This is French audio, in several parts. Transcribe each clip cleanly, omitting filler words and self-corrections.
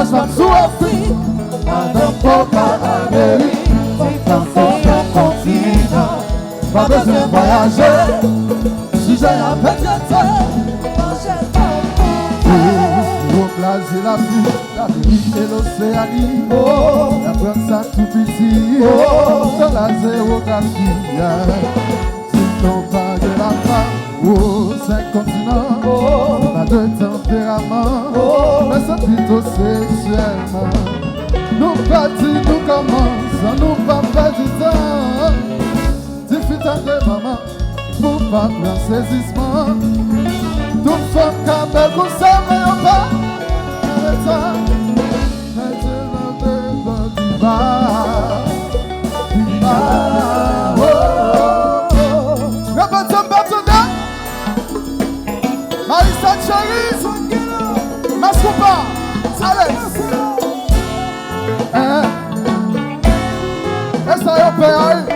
message va souffrir. Madame Coca Amérique, c'est un continent. Pas besoin de voyager. Si j'ai un pédiatre, placer la vie, l'Amérique et l'Océanie. La prendre ça tout petit, dans la zérographie. Si on parle de la femme, 5 continents, pas de tempérament, mais c'est plutôt sexuellement. Nous partons, nous commençons, nous pas faire du temps. Difficile de maman, pour pas prendre saisissement. Toute femme qui a comme ça, mais on pas. Marissa Chérie, Mascoupa, Alex. Est-ce que ça peut aller?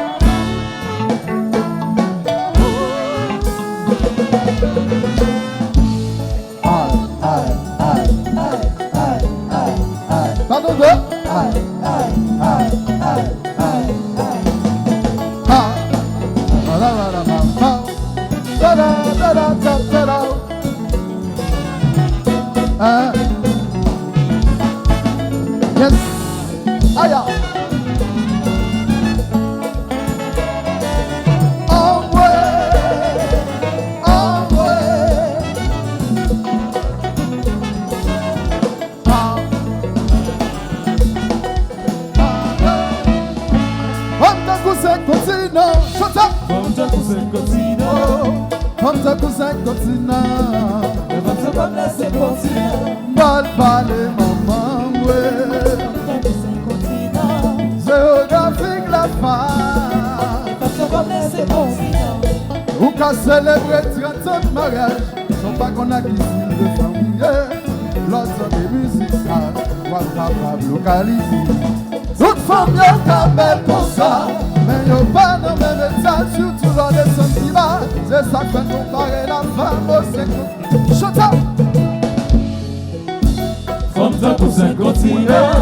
Pardon de? Yes. Aya. Mal parler maman, géographique la femme. Ou qu'à célébrer 30 ans de mariage, sont pas qu'on a qui de famille. L'autre des musiciens, quoi capable localiser. Toute femme y'a belle pour ça, mais y'a pas dans même état, surtout dans les sentiments. C'est ça que fait comparer la femme au sécurité. Shut up! Comme ça pour 5 continents.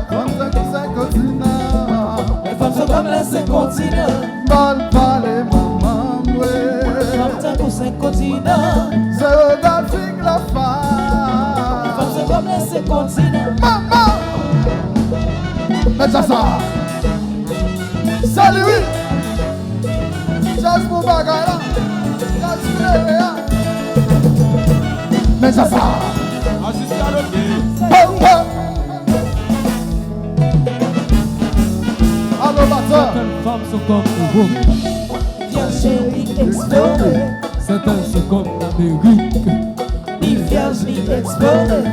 Comme ça pour 5 continents. Les femmes sont comme les 5 continents. Mal parler maman, comme ça pour 5 continents. Géographique la femme. Les femmes sont comme les 5 continents. Maman! Mais ça ça. Salut oui. Jazz mon bagay là. Jazz là. Mais ça ça. Allô batteur. Certaines femmes sont comme nous. Viens chérie explorer. Certaines sont comme l'Amérique. Ni vierge ni explorer.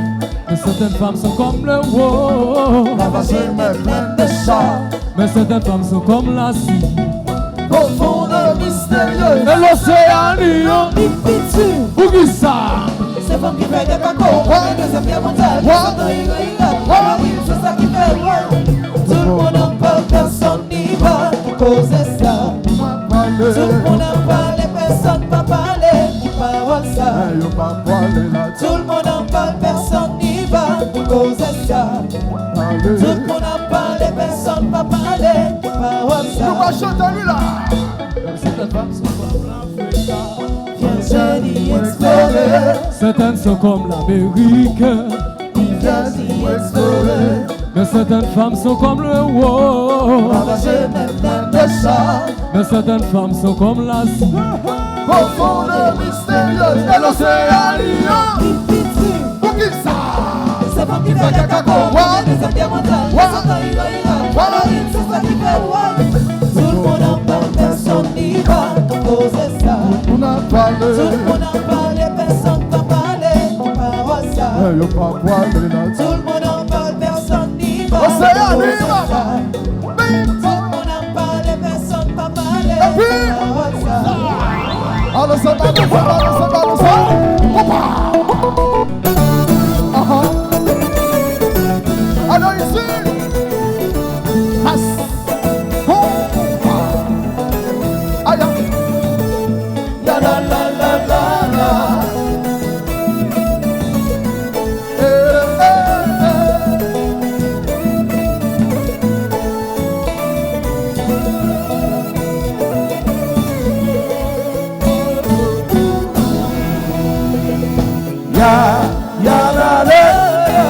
Mais certaines femmes sont comme le wow. La vagine est pleine de char. Mais certaines femmes sont comme la sea. Profonde, mystérieuse. Et l'océan, Difficile. où qui ça? C'est femme qui fait des cacos. Des affaires mondiales. C'est ça qui fait wow. Tout le monde en parle, personne n'y va. Cause ça. Tout le monde en parle, personne ne va parler. Parole ça. Tout le monde en parle, personne n'y va. Cause ça. Tout le monde en parle, personne ne va parler. Parole ça. Nous va chanter lui là. Certaines femmes sont comme l'Afrique. Viens chérie explorer. Certaines sont comme l'Amérique. Viens nous explorer. Mais certaines femmes sont comme le wow. La vagine est pleine de char. Mais certaines femmes sont comme la sea. Profonde, mystérieuse. Et l'océan. Difficile. Où qui ça? C'est femme qui fait des cacos. Des affaires mondiales. C'est ça qui fait wow. Tout le monde en parle, personne n'y va. Cause ça. On a parlé. Tout le monde en parle, personne ne va parler. Parole ça. Y'a pas parlé là. Tout le monde en parle, personne n'y va. Océan, Cause viva. ça. Tout le monde en parle, personne ne va parler. puis. Parole ça. Alors c'est pas nous ça, alors c'est pas nous ça. Alors ici. Aïe. La la la la la la.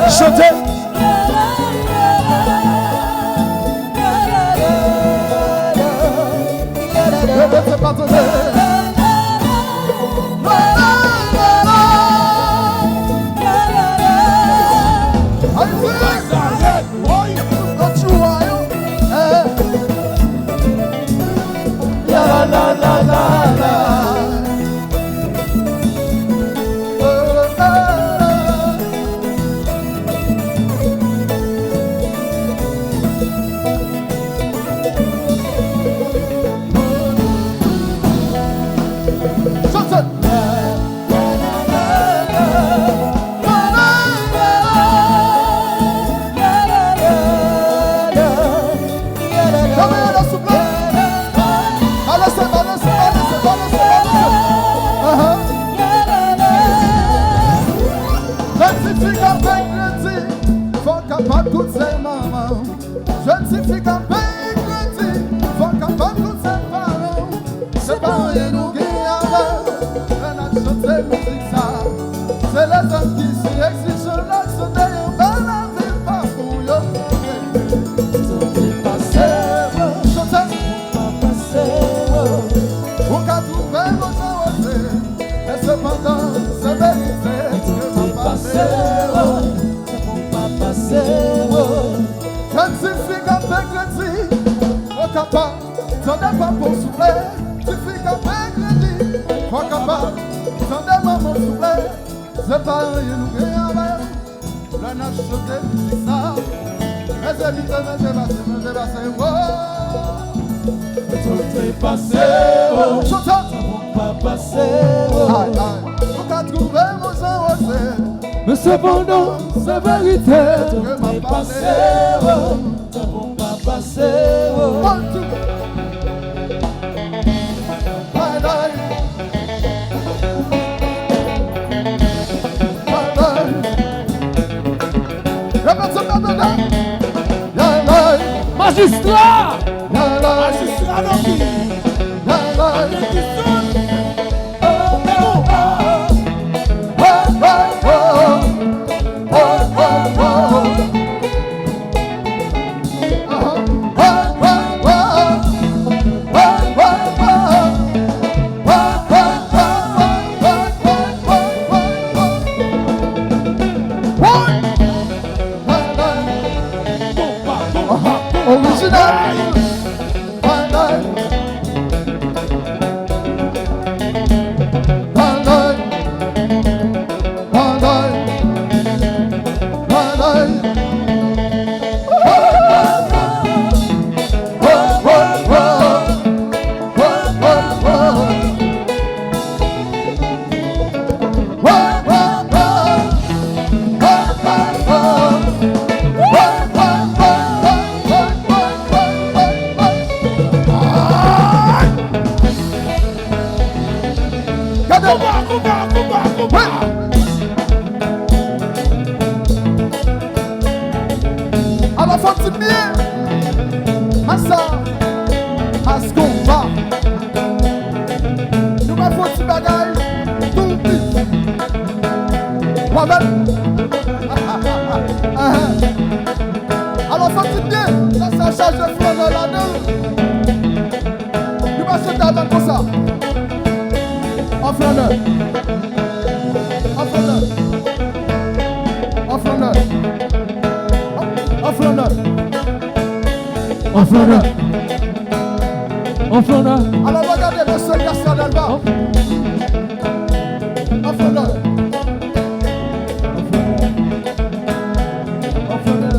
Chantez. Répétez, partagez. C'est les hommes qui s'y exigent là, ce n'est pas la vie, pas pour eux. Chantez. Pour qu'à trouver vos gens, et cependant, c'est vérité que va passer. Quand tu fais qu'avec crédit, au capable, t'en es pas pour souffler. Tu fais qu'avec crédit, au capable, t'en es pas pour souffler. C'est pas rien, nous gagnons. Le nage sauté, c'est ça. Mais c'est vite, mais c'est passé. Tout est passé. Chante. Ça va pas passer. Aïe, aïe. Faut qu'à trouver mon sang osé. Mais cependant, c'est vérité. Que m'a passé. Ça va pas passer. One, two. Aïe, aïe. Magistrat! Magistrat d'Oki! Alors faut-il bien, ça charge de fleurs dans la nuit. Tu vas se taper comme ça. Offre-le. Offre-le. Offre-le. Offre-le. Offre-le. Offre-le. Alors regardez le seul garçon d'Alba. Offre-le.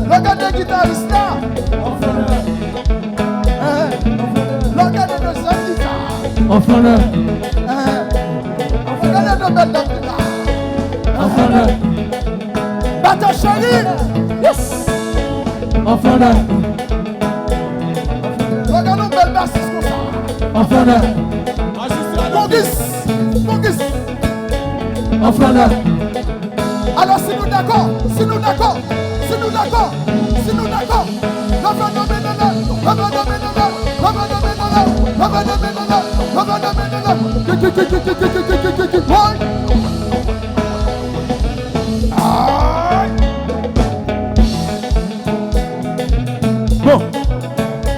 Regardez le guitariste là. Regardez le seul guitare. Offre-le. Regardez le bel là. Offre-le. Bata chérie. Yes. Offre-le. Regardez le bel bassiste comme ça. Offre-le. Mongis. Mongis. Offre-le. Alors si nous d'accord, si nous d'accord, si nous d'accord, si nous d'accord,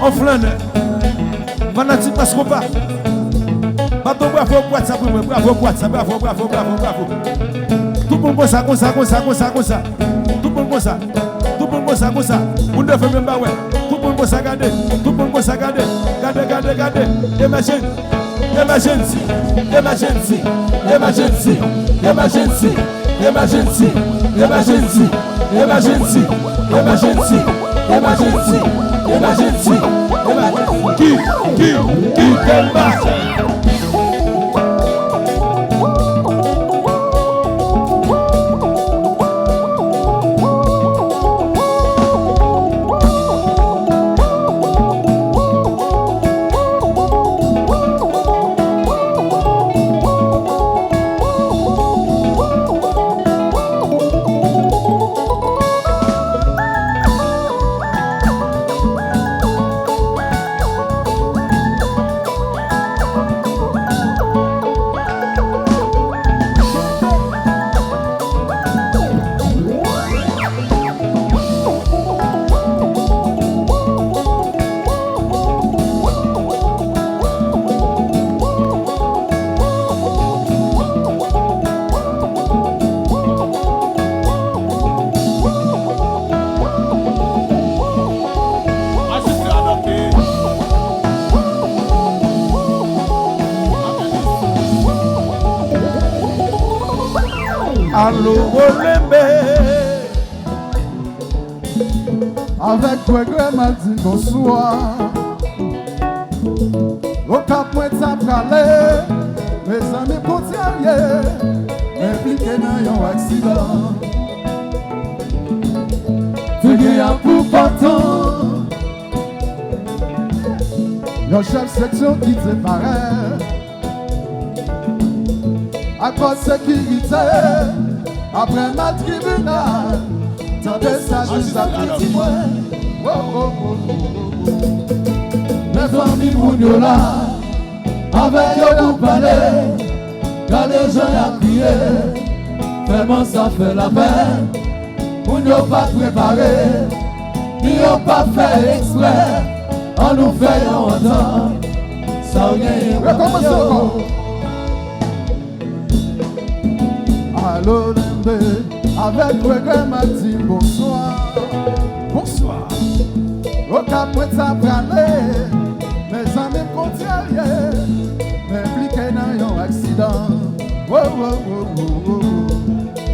On flâne. Fanatique parce qu'on va. Bravo, bravo, bravo, bravo, bravo. Tout le monde comme ça. Tout le monde comme ça. On ne fait même pas, ouais. Tout le monde comme ça, regardez. Tout le monde comme ça, regardez. Regardez. Emergency. Qui t'aime pas? Allô, Olembe. Avec Grégoire m'a dit bonsoir. Au cap point de Saint-Calais, mes amis portiers, impliqués dans un accident. Figure un pour partant. Le chef section qui séparait. À cause de sécurité, après ma tribunal, tant de ça juste à petit moi. Mes familles mounio là, avec eux on parlait, quand les gens a crié, vraiment ça fait la peine. Mounio pas préparé, ni on pas fait exprès, on nous fait entendre, ça rien recommence. Allô Lembe, avec Grégoire m'a dit bonsoir. Au cap où ça pralé, mes amis frontaliers, m'impliqués dans un accident.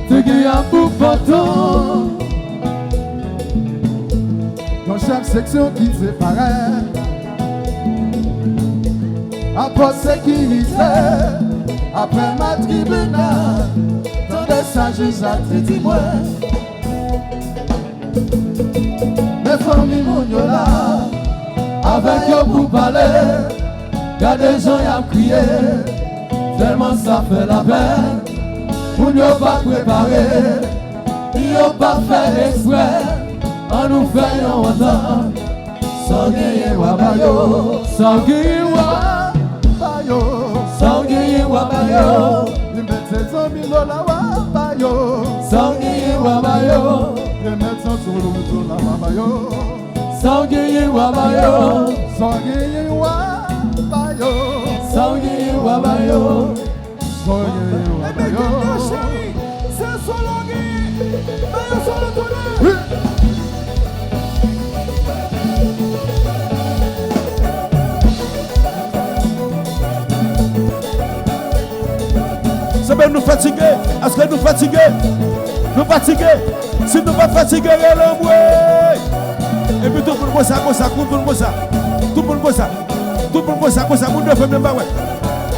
Tu guilles un bout bâton. Dans chaque section qui séparait, après sécurité, après ma tribunal. Ça juste à te dire moi. Mes familles mounio là, avec eux pour parler, y'a des gens qui ont crié, tellement ça fait la peine. Mounio pas préparé, ils ont pas fait exprès, on nous fait entendre. Sanguier wabayo, Sanguier wabayo, Sanguier wabayo. Sanguier wabayo, Sanguier wabayo, Sanguier wabayo. Ça va nous fatiguer. Est-ce que nous fatiguer? Nous fatiguer. Si nous pas fatiguer, l'homme, et puis tout le monde ça, tout le monde ça, tout le monde ça, tout le monde ça, tout le monde fait même pas ouais.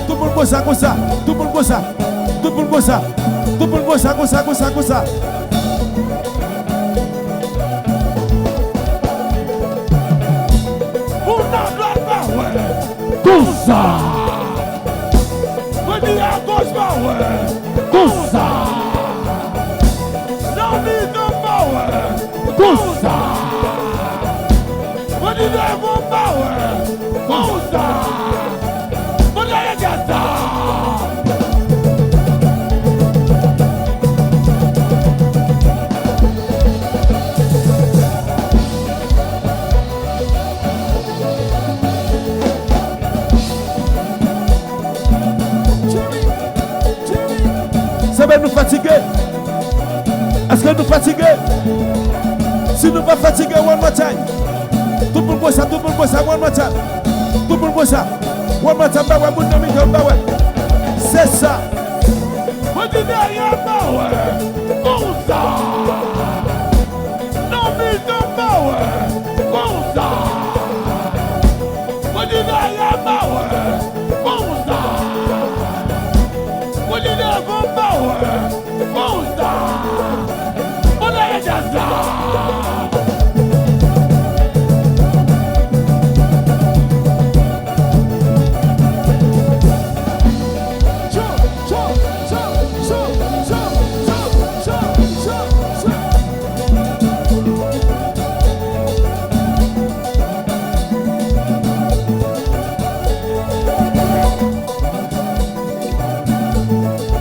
Tout le monde ça, tout le monde ça, tout le monde ça, tout le monde ça. On n'a pas ouais. Tout ça. À gauche, ouais. Tout ça. Non, dis pas, ouais. Tout ça. On dit pas, ouais. Tout ça. On dit ça. Est-ce que nous fatigués? Si nous pas fatigués, one more time. Tout le monde boit ça, tout le monde boit ça, one more time. Tout le monde boit ça. One more time, bah ouais, mon ami, bah ouais. C'est ça. On dit derrière, bah ouais. Comme ça. Non, mais non, bah ouais. Comme ça. On dit derrière, bah ouais. Comme ça. On dit derrière, bah ouais. Comme ça. On a déjà ça.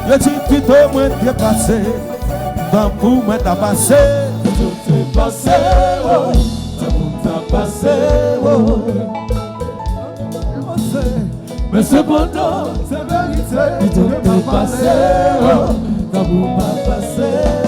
Le petit plutôt moins bien passé, dans pour moi t'as passé. Tout est passé, oh. Tout t'a passé, oh. Mais cependant, C'est vérité. tout est passé, oh. L'amour m'a passé.